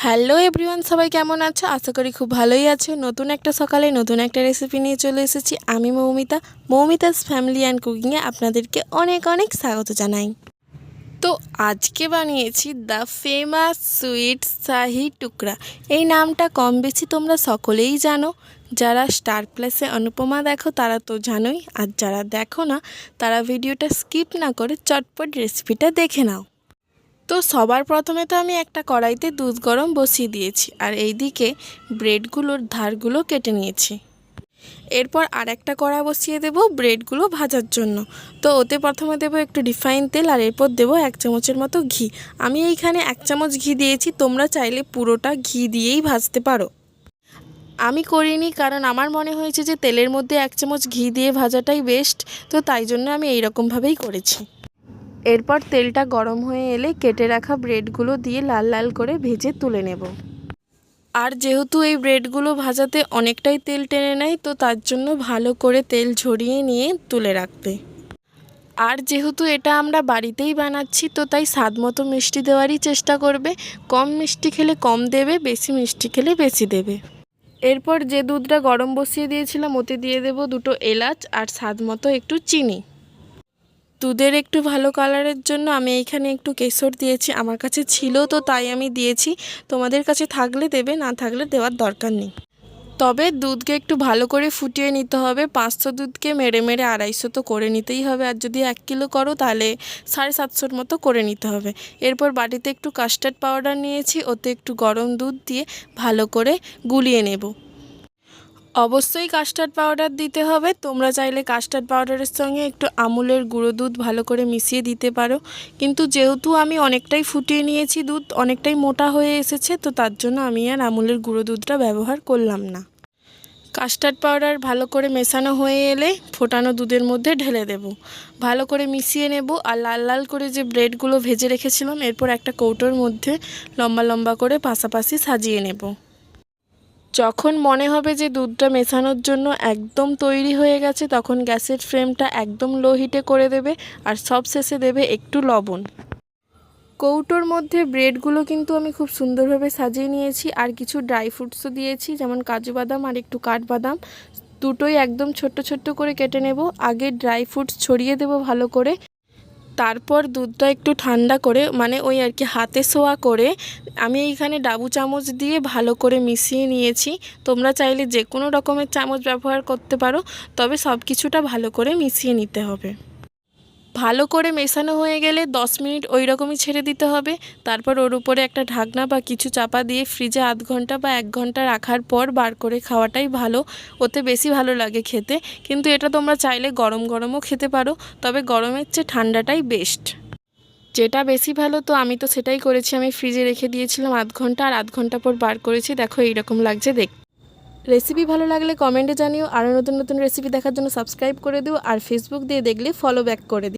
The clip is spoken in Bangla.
হ্যালো এভরিওয়ান, সবাই কেমন আছো? আশা করি খুব ভালোই আছো। নতুন একটা সকালে নতুন একটা রেসিপি নিয়ে চলে এসেছি আমি মৌমিতাস ফ্যামিলি অ্যান্ড কুকিংয়ে আপনাদেরকে অনেক অনেক স্বাগত জানাই। তো আজকে বানিয়েছি দ্য ফেমাস সুইট শাহি টুকরা। এই নামটা কম বেশি তোমরা সকলেই জানো। যারা স্টার প্লাসে অনুপমা দেখো তারা তো জানোই, আর যারা দেখো না তারা ভিডিওটা স্কিপ না করে চটপট রেসিপিটা দেখে নাও। তো সবার প্রথমে তো আমি একটা কড়াইতে দুধ গরম বসিয়ে দিয়েছি, আর এইদিকে ব্রেডগুলোর ধারগুলো কেটে নিয়েছি। এরপর আর একটা কড়া বসিয়ে দেব ব্রেডগুলো ভাজার জন্য। তো ওতে প্রথমে দেব একটু রিফাইন তেল, আর এরপর দেব 1 চামচের মতো ঘি। আমি এইখানে 1 চামচ ঘি দিয়েছি, তোমরা চাইলে পুরোটা ঘি দিয়েই ভাজতে পারো। আমি করিনি, কারণ আমার মনে হয়েছে যে তেলের মধ্যে 1 চামচ ঘি দিয়ে ভাজাটাই বেস্ট, তো তাই জন্য আমি এইরকমভাবেই করেছি। এরপর তেলটা গরম হয়ে এলে কেটে রাখা ব্রেডগুলো দিয়ে লাল লাল করে ভেজে তুলে নেব। আর যেহেতু এই ব্রেডগুলো ভাজাতে অনেকটাই তেল টেনে নেয়, তো তার জন্য ভালো করে তেল ঝরিয়ে নিয়ে তুলে রাখবে। আর যেহেতু এটা আমরা বাড়িতেই বানাচ্ছি, তো তাই স্বাদ মতো মিষ্টি দেওয়ারই চেষ্টা করবে। কম মিষ্টি খেলে কম দেবে, বেশি মিষ্টি খেলে বেশি দেবে। এরপর যে দুধটা গরম বসিয়ে দিয়েছিলাম ওতে দিয়ে দেব 2টো এলাচ আর স্বাদ মতো একটু চিনি। দুধের একটু ভালো কালারের জন্য আমি এইখানে একটু কেশর দিয়েছি, আমার কাছে ছিল তো তাই আমি দিয়েছি। তোমাদের কাছে থাকলে দেবে, না থাকলে দেওয়ার দরকার নেই। তবে দুধকে একটু ভালো করে ফুটিয়ে নিতে হবে। 500 দুধকে মেরে মেরে 250 তো করে নিতেই হবে, আর যদি 1 কিলো করো তাহলে 750 মতো করে নিতে হবে। এরপর বাটিতে একটু কাস্টার্ড পাউডার নিয়েছি, ওতে একটু গরম দুধ দিয়ে ভালো করে গুলিয়ে নেব। অবশ্যই কাস্টার্ড পাউডার দিতে হবে। তোমরা চাইলে কাস্টার্ড পাউডারের সঙ্গে একটু আমুলের গুঁড়ো দুধ ভালো করে মিশিয়ে দিতে পারো, কিন্তু যেহেতু আমি অনেকটাই ফুটিয়ে নিয়েছি, দুধ অনেকটাই মোটা হয়ে এসেছে, তো তার জন্য আমি আর আমুলের গুঁড়ো দুধটা ব্যবহার করলাম না। কাস্টার্ড পাউডার ভালো করে মেশানো হয়ে এলে ফোটানো দুধের মধ্যে ঢেলে দেব। ভালো করে মিশিয়ে নেব, আর লাল লাল করে যে ব্রেডগুলো ভেজে রেখেছিলাম এরপর একটা কৌটোর মধ্যে লম্বা লম্বা করে পাশাপাশি সাজিয়ে নেব। যখন মনে হবে যে দুধটা মেশানোর জন্য একদম তৈরি হয়ে গেছে, তখন গ্যাসের ফ্লেমটা একদম লো হিটে করে দেবে, আর সব শেষে দেবে একটু লবণ। কৌটোর মধ্যে ব্রেডগুলো কিন্তু আমি খুব সুন্দরভাবে সাজিয়ে নিয়েছি, আর কিছু ড্রাই ফ্রুটসও দিয়েছি, যেমন কাজু বাদাম আর একটু কাঠবাদাম। দুটোই একদম ছোট্ট ছোট্ট করে কেটে নেব। আগে ড্রাই ফ্রুটস ছড়িয়ে দেব ভালো করে, তারপর দুধটা একটু ঠান্ডা করে, মানে ওই আর কি হাতে ছোঁয়া করে আমি এইখানে ডাবু চামচ দিয়ে ভালো করে মিশিয়ে নিয়েছি। তোমরা চাইলে যে কোনো রকমের চামচ ব্যবহার করতে পারো, তবে সব কিছুটা ভালো করে মিশিয়ে নিতে হবে। ভালো করে মেশানো হয়ে গেলে 10 মিনিট ওই রকমই ছেড়ে দিতে হবে। তারপর ওর উপরে একটা ঢাকনা বা কিছু চাপা দিয়ে ফ্রিজে আধ ঘন্টা বা 1 ঘন্টা রাখার পর বার করে খাওয়াটাই ভালো, ওতে বেশি ভালো লাগে খেতে। কিন্তু এটা তোমরা চাইলে গরম গরমও খেতে পারো, তবে গরমের চেয়ে ঠান্ডাটাই বেস্ট। যেটা বেশি ভালো, তো আমি তো সেটাই করেছি। আমি ফ্রিজে রেখে দিয়েছিলাম আধ ঘন্টা, আর আধ ঘন্টা পর বার করেছি। দেখো এইরকম লাগছে দেখতে। রেসিপি ভালো লাগলে কমেন্টে জানিও। আরও নতুন নতুন রেসিপি দেখার জন্য সাবস্ক্রাইব করে দিও, আর ফেসবুক দিয়ে দেখলে ফলো ব্যাক করে দিও।